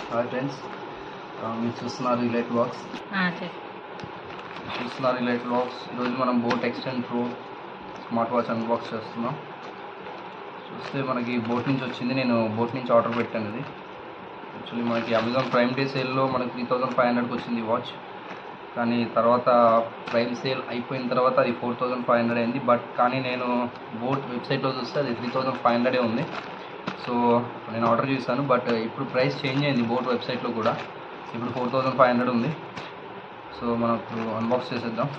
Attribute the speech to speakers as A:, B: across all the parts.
A: Hi friends, మీరు చూస్తున్నారు relate blogs. ఈరోజు మనం boAt Xtend pro smart watch unbox చేస్తున్నాం. చూస్తే మనకి బోట్ నుంచి వచ్చింది. నేను బోట్ నుంచి ఆర్డర్ పెట్టాను. ఇది యాక్చువల్లీ మనకి అమెజాన్ ప్రైమ్ డే సేల్లో మనకి 3500కి వచ్చింది వాచ్. కానీ తర్వాత ప్రైమ్ సేల్ అయిపోయిన తర్వాత అది 4500 అయింది. కానీ నేను బోట్ వెబ్సైట్లో చూస్తే అది 3500 ఉంది. సో నేను ఆర్డర్ చేశాను. బట్ ఇప్పుడు ప్రైస్ చేంజ్ అయింది బోట్ వెబ్సైట్లో కూడా. ఇప్పుడు 4500 ఉంది. సో మనం ఇప్పుడు అన్బాక్స్ చేసేద్దాం.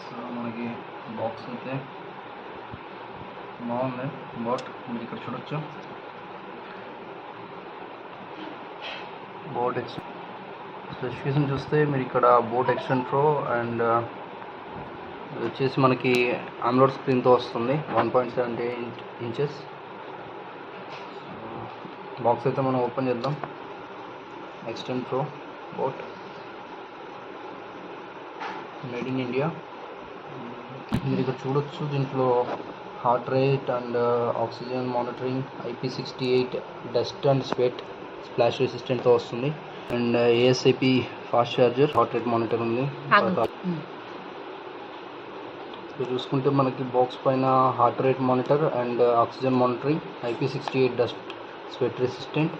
A: సో మనకి బాక్స్ అయితే బాగుంది. బోట్ మీరు ఇక్కడ చూడొచ్చు. బోట్ స్పెసిఫికేషన్ చూస్తే మీరు ఇక్కడ బోట్ ఎక్స్టెండ్ ప్రో అండ్ వచ్చేసి మనకి ఆమ్లోడ్ స్క్రీన్తో వస్తుంది. 1.78 ఇంచెస్. బాక్స్ అయితే మనం ఓపెన్ చేద్దాం. Extend pro boat made in India. మీరు ఇక్కడ చూడొచ్చు. దీంట్లో heart rate and oxygen monitoring, IP68 dust and sweat splash రెసిస్టెంట్తో వస్తుంది. And ASIP fast charger, heart rate monitor ఉంది. చూసుకుంటే మనకి బాక్స్ పైన heart rate monitor and oxygen monitoring, IP68 dust sweat resistant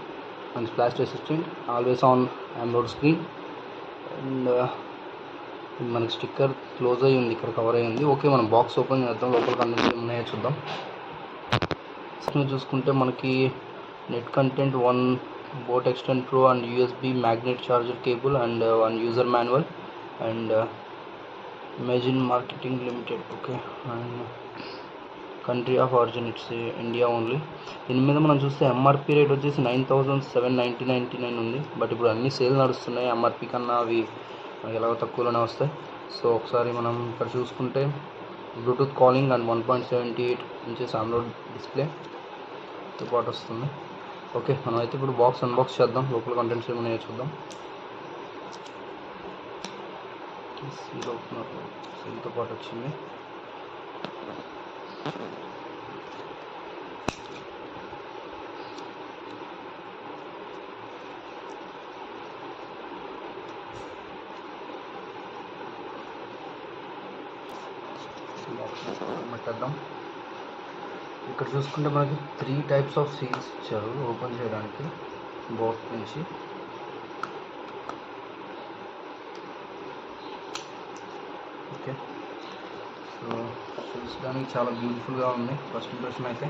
A: and splash resistant, always on AMOLED screen. And మనకి sticker close అయ్యి ఉంది, ఇక్కడ కవర్ అయ్యి ఉంది. ఓకే, మనం బాక్స్ ఓపెన్ చేద్దాం. లోపల కంటెంట్స్ ఉన్నాయో చూద్దాం. చూసుకుంటే మనకి net content 1 boAt Xtend pro and USB magnet charger cable and 1 user manual and Imagine marketing limited. Okay, and country of origin it's India only. దీని మీద మనం చూస్తే MRP రేట్ వచ్చేసి 9799 ఉంది. బట్ ఇప్పుడు అన్ని సేల్ నడుస్తున్నాయి. MRP కన్నా అవి మనకి ఎలాగో తక్కువలోనే వస్తాయి. సో ఒకసారి మనం ఇక్కడ చూసుకుంటే bluetooth calling and 1.78 inches AMOLED డిస్ప్లేతో పాటు వస్తుంది. ఓకే, మనం అయితే ఇప్పుడు బాక్స్ అన్బాక్స్ చేద్దాం. లోపల కంటెంట్స్ ఏమైనా చూద్దాం. సీల్తో పాటు వచ్చింది. పెట్టేద్దాం. ఇక్కడ చూసుకుంటే మనకి 3 టైప్స్ ఆఫ్ సీల్స్ ఇచ్చారు ఓపెన్ చేయడానికి బోట్ నుంచి. ఓకే, సో చూసడానికి చాలా బ్యూటిఫుల్గా ఉంది. ఫస్ట్ ఇంప్రెషన్ అయితే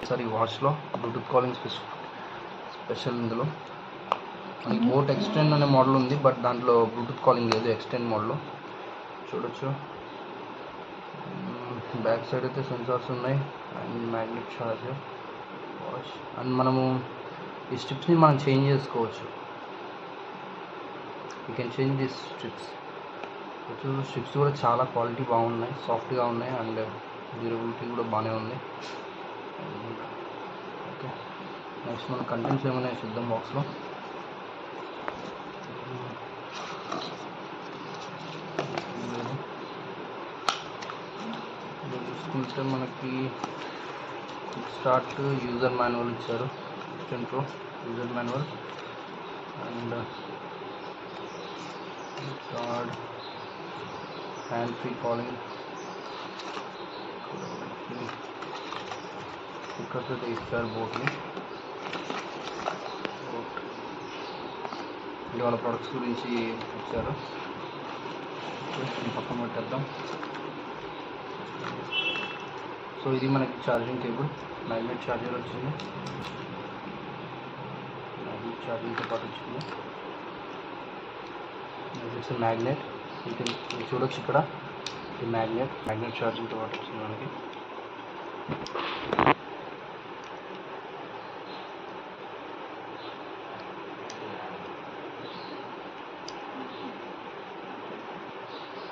A: సార్ ఈ వాచ్లో బ్లూటూత్ కాలింగ్ స్పెషల్. ఇందులో మనకి బోట్ ఎక్స్టెండ్ అనే మోడల్ ఉంది. బట్ దాంట్లో బ్లూటూత్ కాలింగ్ లేదు. ఎక్స్టెండ్ మోడల్లో చూడొచ్చు. బ్యాక్ సైడ్ అయితే సెన్సార్స్ ఉన్నాయి and magnet charger watch. And మనము ఈ స్ట్రిప్స్ని మనం చేంజ్ చేసుకోవచ్చు. You can change this strips. Strips కూడా చాలా క్వాలిటీ బాగున్నాయి, సాఫ్ట్గా ఉన్నాయి అండ్ డ్యూరబిలిటీ కూడా బాగానే ఉంది. ఓకే, నెక్స్ట్ మన కంటెంట్స్ ఏమైనా చూద్దాం బాక్స్లో. చూసుకుంటే మనకి స్టార్ట్ యూజర్ మాన్యువల్ ఇచ్చారు. Extend pro user manual and card, hand free calling, stickers అయితే ఇచ్చారు బోట్ని. ఇది వాళ్ళ ప్రొడక్ట్స్ గురించి ఇచ్చారు. పక్కన పెట్టేద్దాం. సో ఇది మనకి ఛార్జింగ్ కేబుల్, మ్యాగ్నెట్ ఛార్జర్ వచ్చింది. మ్యాగ్నెట్ ఛార్జింగ్తో పాటు వచ్చింది. It's magnet. మీరు చూడొచ్చు ఇక్కడ ఈ మ్యాగ్నెట్ ఛార్జింగ్తో పాటు వచ్చింది మనకి.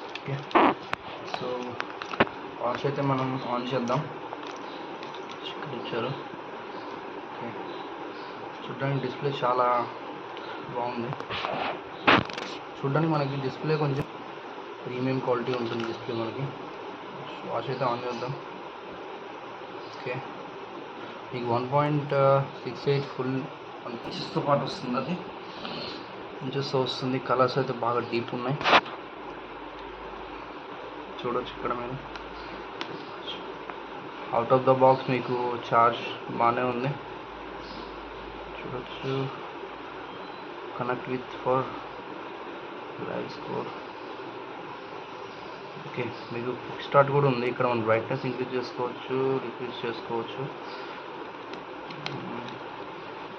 A: ఓకే, సో వాచ్ అయితే మనం ఆన్ చేద్దాం. ఇక్కడ ఇచ్చారు. చూడడానికి డిస్ప్లే చాలా బాగుంది. చూడడానికి మనకి డిస్ప్లే కొంచెం ప్రీమియం క్వాలిటీ ఉంటుంది డిస్ప్లే మనకి. వాచ్ అయితే ఆన్ చేద్దాం. ఓకే, మీకు 1.68 ఫుల్ ఇంచెస్తో పాటు వస్తుంది. అది ఇంచెస్తో వస్తుంది. కలర్స్ అయితే బాగా డీప్ ఉన్నాయి, చూడొచ్చు ఇక్కడ మీరు. అవుట్ ఆఫ్ ద బాక్స్ మీకు ఛార్జ్ బాగానే ఉంది, చూడొచ్చు. Connect with for live score. Okay, మీకు క్విక్ స్టార్ట్ కూడా ఉంది. ఇక్కడ మనం బ్రైట్నెస్ ఇంక్రీజ్ చేసుకోవచ్చు, డిక్రీజ్ చేసుకోవచ్చు.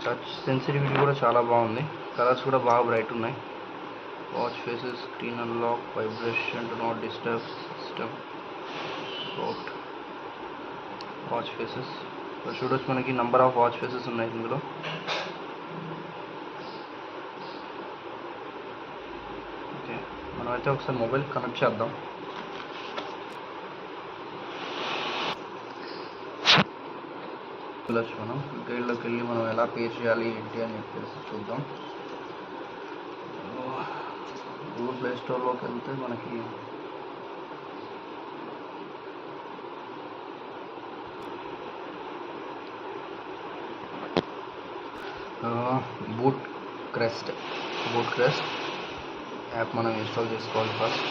A: టచ్ సెన్సిటివిటీ కూడా చాలా బాగుంది. కలర్స్ కూడా బాగా బ్రైట్ ఉన్నాయి. Watch faces, screen unlock, vibration, do not disturb system, support watch faces. చూడొచ్చు మనకి నంబర్ ఆఫ్ వాచ్ ఫేసెస్ ఉన్నాయి ఇందులో. ఓకే, మనమైతే ఒకసారి మొబైల్ కనెక్ట్ చేద్దాం. చూడొచ్చు మనం డీటెయిల్లోకి వెళ్ళి మనం ఎలా పే చేయాలి ఏంటి అని చెప్పేసి చూద్దాం. గూగుల్ ప్లే స్టోర్లోకి వెళ్తే మనకి బూట్ క్రెస్ట్ యాప్ మనం ఇన్స్టాల్ చేసుకోవాలి ఫస్ట్.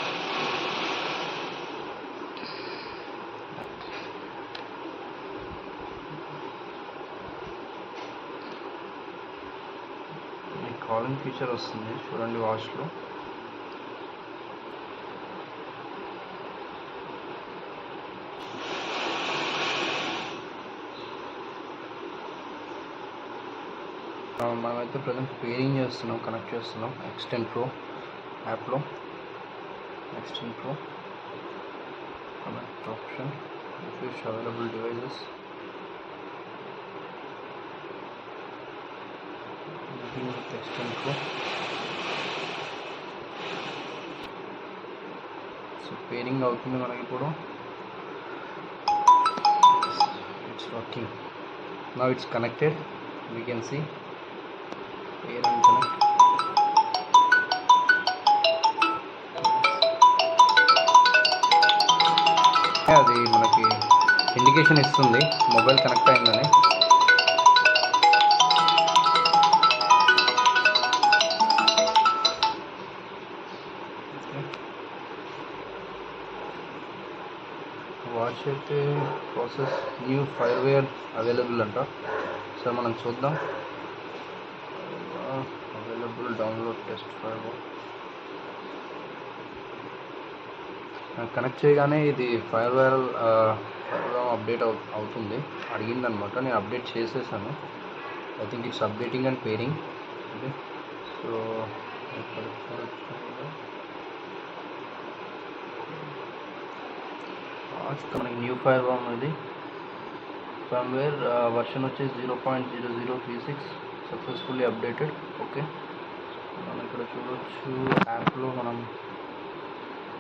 A: కాలింగ్ ఫీచర్ వస్తుంది చూడండి వాచ్లో. మనమైతే ప్రజెంట్ పేరింగ్ చేస్తున్నాం, కనెక్ట్ చేస్తున్నాం X10 Pro యాప్లో. X10 Pro connect option, refresh available devices, X10 Pro. So pairing అవుతుంది మనకి ఇప్పుడు. It's working now, it's connected. We can see pair and connect. అది మనకి ఇండికేషన్ ఇస్తుంది మొబైల్ కనెక్ట్ అయిందని. వాచ్ అయితే ప్రాసెస్ న్యూ ఫైర్వేర్ అవైలబుల్ అంట. సో మనం చూద్దాం. Available download test firmware. Connect చేయగానే ఇది ఫైర్వేర్ అప్డేట్ అవుతుంది అడిగిందనమాట. నేను అప్డేట్ చేసేసాను. I think it's updating and pairing. Okay, so మనకి న్యూ ఫైర్వేర్ ఉంది. ఫర్మ్వేర్ వర్షన్ వచ్చేసి 0.0036 సక్సెస్ఫుల్లీ అప్డేటెడ్. ఓకే, మనం ఇక్కడ చూడొచ్చు యాప్లో మనం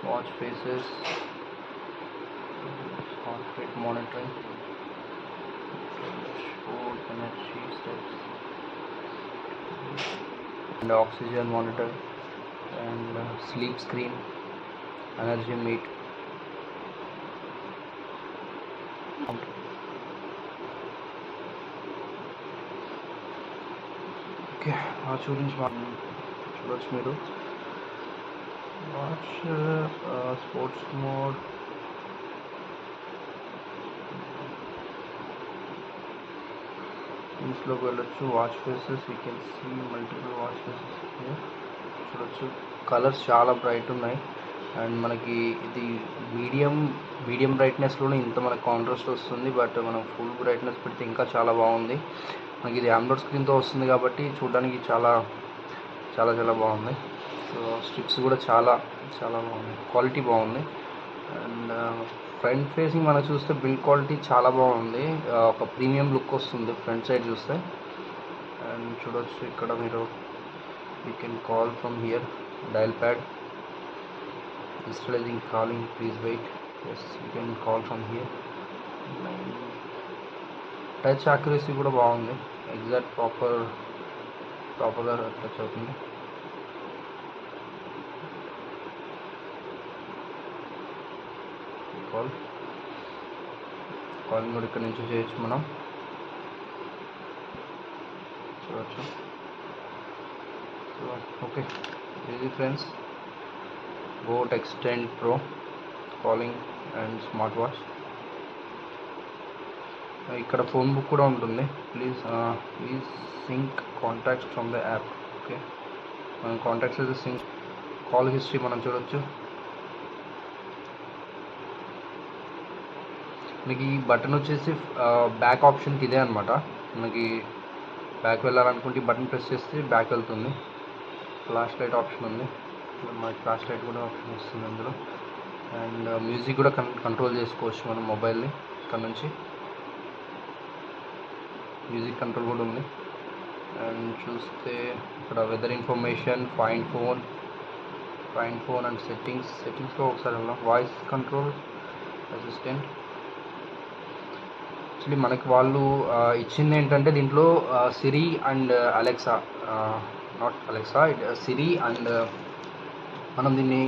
A: watch faces, heart rate monitoring, dashboard, energy steps and oxygen monitor and sleep screen, energy meet. Okay, watch గురించి మనం చూడవచ్చు మీరు. వాచ్ స్పోర్ట్స్ మోడ్, దీంట్లోకి వెళ్ళొచ్చు. Watch faces, you can see multiple watch faces చూడొచ్చు. కలర్స్ చాలా బ్రైట్ ఉన్నాయి. And మనకి ఇది మీడియం బ్రైట్నెస్లోనే ఇంత మనకు కాంట్రాస్ట్ వస్తుంది. బట్ మనం ఫుల్ బ్రైట్నెస్ పెడితే ఇంకా చాలా బాగుంది. మనకి ఇది AMOLED స్క్రీన్తో వస్తుంది కాబట్టి చూడడానికి చాలా చాలా చాలా బాగుంది. సో స్ట్రిప్స్ కూడా చాలా చాలా బాగుంది, క్వాలిటీ బాగుంది. అండ్ ఫ్రంట్ ఫేసింగ్ మనం చూస్తే బిల్డ్ క్వాలిటీ చాలా బాగుంది. ఒక ప్రీమియం లుక్ వస్తుంది ఫ్రంట్ సైడ్ చూస్తే. అండ్ చూడొచ్చు ఇక్కడ మీరు, you can call from here, dial pad, installing calling, please wait. Yes, you can call from here. Touch accuracy కూడా బాగుంది, ఎగ్జాక్ట్ ప్రాపర్ ప్రాపర్గా టచ్ అవుతుంది. కాలింగ్ కూడా ఇక్కడ నుంచి చేయొచ్చు మనం, చూడవచ్చు. సో ఓకే, ఇది friends boAt Xtend pro calling and smart watch. ఇక్కడ ఫోన్ బుక్ కూడా ఉంటుంది. Please sync contacts from the app. Okay, మనం కాంటాక్ట్స్ అయితే సింక్. కాల్ హిస్టరీ మనం చూడొచ్చు. మనకి ఈ బటన్ వచ్చేసి బ్యాక్ ఆప్షన్కి ఇదే అనమాట. మనకి బ్యాక్ వెళ్ళాలనుకుంటే బటన్ ప్రెస్ చేస్తే బ్యాక్ వెళ్తుంది. ఫ్లాష్ లైట్ ఆప్షన్ ఉంది, మనకి ఫ్లాష్ లైట్ కూడా ఆప్షన్ వస్తుంది అందులో. అండ్ మ్యూజిక్ కూడా కంట్రోల్ చేసుకోవచ్చు మనం మొబైల్ని ఇక్కడ నుంచి. మ్యూజిక్ కంట్రోల్ కూడా ఉంది. అండ్ చూస్తే ఇక్కడ weather information, find phone and సెట్టింగ్స్లో ఒకసారి వెళ్దాం. Voice control assistant. యాక్చువల్లీ మనకి వాళ్ళు ఇచ్చింది ఏంటంటే దీంట్లో Siri and Alexa, not Alexa, Siri and మనం దీన్ని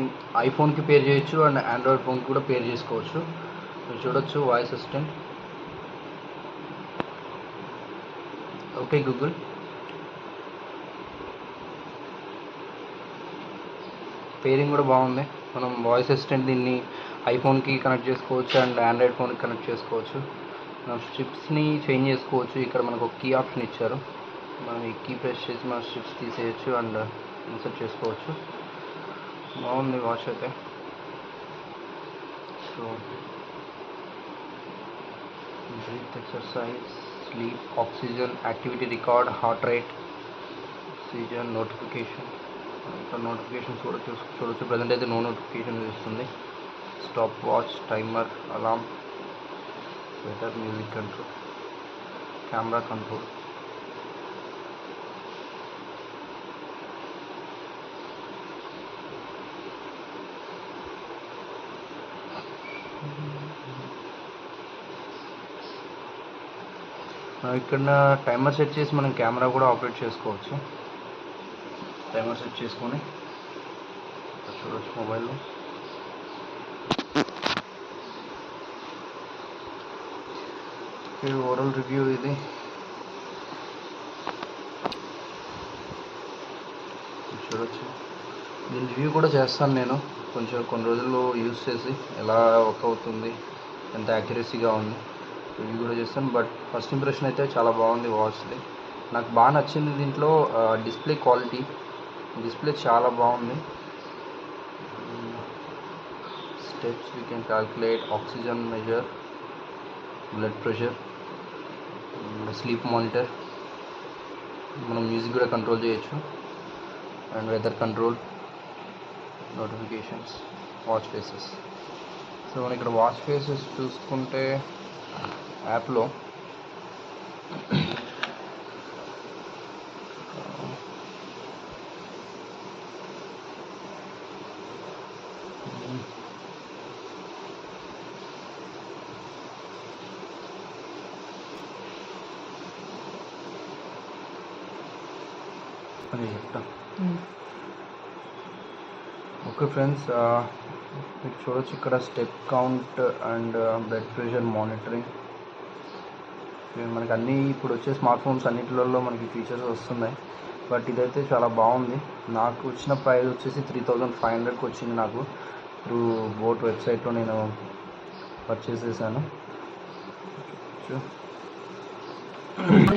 A: ఐఫోన్కి పేర్ చేయొచ్చు అండ్ ఆండ్రాయిడ్ ఫోన్కి కూడా పేర్ చేసుకోవచ్చు. మీరు చూడొచ్చు voice assistant. Okay Google. Pairing కూడా బాగుంది. మనం వాయిస్ అసిస్టెంట్ దీన్ని ఐఫోన్కి కనెక్ట్ చేసుకోవచ్చు అండ్ ఆండ్రాయిడ్ ఫోన్కి కనెక్ట్ చేసుకోవచ్చు. మనం స్ట్రిప్స్ని చేంజ్ చేసుకోవచ్చు. ఇక్కడ మనకు ఒక కీ ఆప్షన్ ఇచ్చారు, మనం ఈ కీ ప్రెస్ చేసి మన స్ట్రిప్స్ తీసేయచ్చు అండ్ ఇన్సర్ట్ చేసుకోవచ్చు. బాగుంది వాచ్ అయితే. So breath exercise, sleep, oxygen, activity record, heart rate, oxygen, notification. ఇక్కడ నోటిఫికేషన్స్ కూడా చూడొచ్చు. ప్రజెంట్ అయితే నో నోటిఫికేషన్ ఇస్తుంది. Stopwatch, timer, alarm, weather, music control, camera control. ఇక్కడ టైమర్ సెట్ చేసి మనం కెమెరా కూడా ఆపరేట్ చేసుకోవచ్చు. టైమర్ సెట్ చేసుకొని చూడవచ్చు మొబైల్లో. ఓవరాల్ రివ్యూ ఇది. చూడవచ్చు, దీని రివ్యూ కూడా చేస్తాను నేను కొన్ని రోజుల్లో యూస్ చేసి ఎలా వర్క్ అవుతుంది, ఎంత యాక్యురసీగా ఉంది రివ్యూ కూడా చేస్తాను. బట్ ఫస్ట్ ఇంప్రెషన్ అయితే చాలా బాగుంది వాచ్ది. నాకు బాగా నచ్చింది దీంట్లో డిస్ప్లే క్వాలిటీ. డిస్ప్లే చాలా బాగుంది. Steps we can calculate, oxygen measure, blood pressure, sleep monitor. మనం మ్యూజిక్ కూడా కంట్రోల్ చేయొచ్చు and weather control, notifications, watch faces. So మనం ఇక్కడ వాచ్ ఫేసెస్ చూసుకుంటే యాప్లో అని చెప్తాను. ఓకే ఫ్రెండ్స్, మీరు చూడొచ్చు ఇక్కడ step count and blood pressure monitoring. మనకి అన్నీ ఇప్పుడు వచ్చే స్మార్ట్ ఫోన్స్ అన్నిటిలో మనకి ఫీచర్స్ వస్తున్నాయి. బట్ ఇదైతే చాలా బాగుంది. నాకు వచ్చిన ప్రైస్ వచ్చేసి 3500కి వచ్చింది. నాకు త్రూ బోట్ వెబ్సైట్లో నేను పర్చేస్ చేశాను.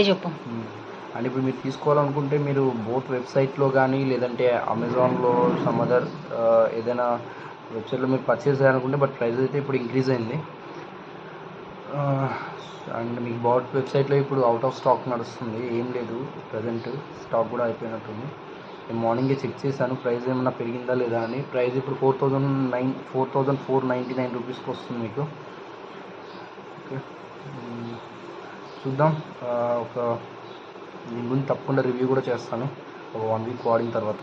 B: చెప్పు.
A: అండ్ ఇప్పుడు మీరు తీసుకోవాలనుకుంటే మీరు బోట్ వెబ్సైట్లో కానీ లేదంటే అమెజాన్లో సమ్ అదర్ ఏదైనా వెబ్సైట్లో మీరు పర్చేస్ చేయాలనుకుంటే, బట్ ప్రైస్ అయితే ఇప్పుడు ఇంక్రీజ్ అయింది. అండ్ మీకు బోట్ వెబ్సైట్లో ఇప్పుడు అవుట్ ఆఫ్ స్టాక్ నడుస్తుంది, ఏం లేదు ప్రజెంట్. స్టాక్ కూడా అయిపోయినట్టుంది. నేను మార్నింగే చెక్ చేశాను ప్రైస్ ఏమైనా పెరిగిందా లేదా అని. ప్రైస్ ఇప్పుడు 4499 రూపీస్కి వస్తుంది మీకు. ఓకే, చూద్దాం. దీని గురించి తప్పకుండా రివ్యూ కూడా చేస్తాను ఒక 1 వీక్ వాడిన తర్వాత.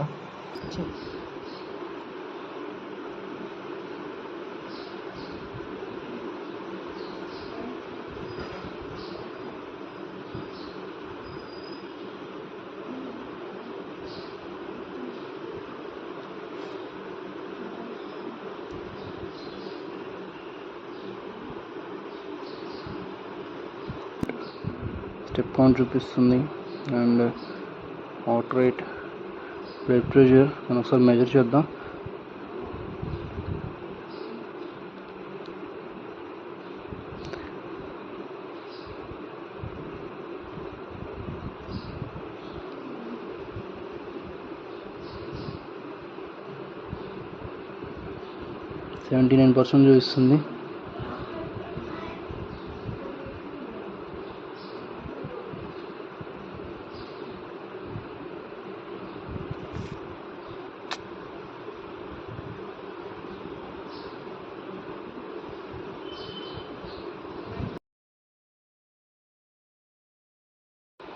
A: స్టెప్ కౌంట్ చూపిస్తుంది. And heart rate, blood pressure మనం ఒకసారి మెజర్ చేద్దాం. ఓకే, 79% చూపిస్తుంది.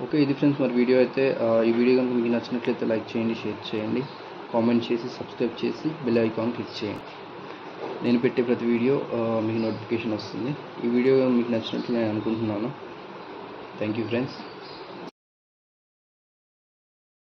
A: ఓకే, ఇది ఫ్రెండ్స్ మరి వీడియో అయితే. ఈ వీడియో కనుక మీకు నచ్చినట్లయితే లైక్ చేయండి, షేర్ చేయండి, కామెంట్ చేసి సబ్స్క్రైబ్ చేసి బెల్ ఐకాన్ క్లిక్ చేయండి. నేను పెట్టే ప్రతి వీడియో మీకు నోటిఫికేషన్ వస్తుంది. ఈ వీడియో మీకు నచ్చినట్లు నేను అనుకుంటున్నాను. Thank you friends.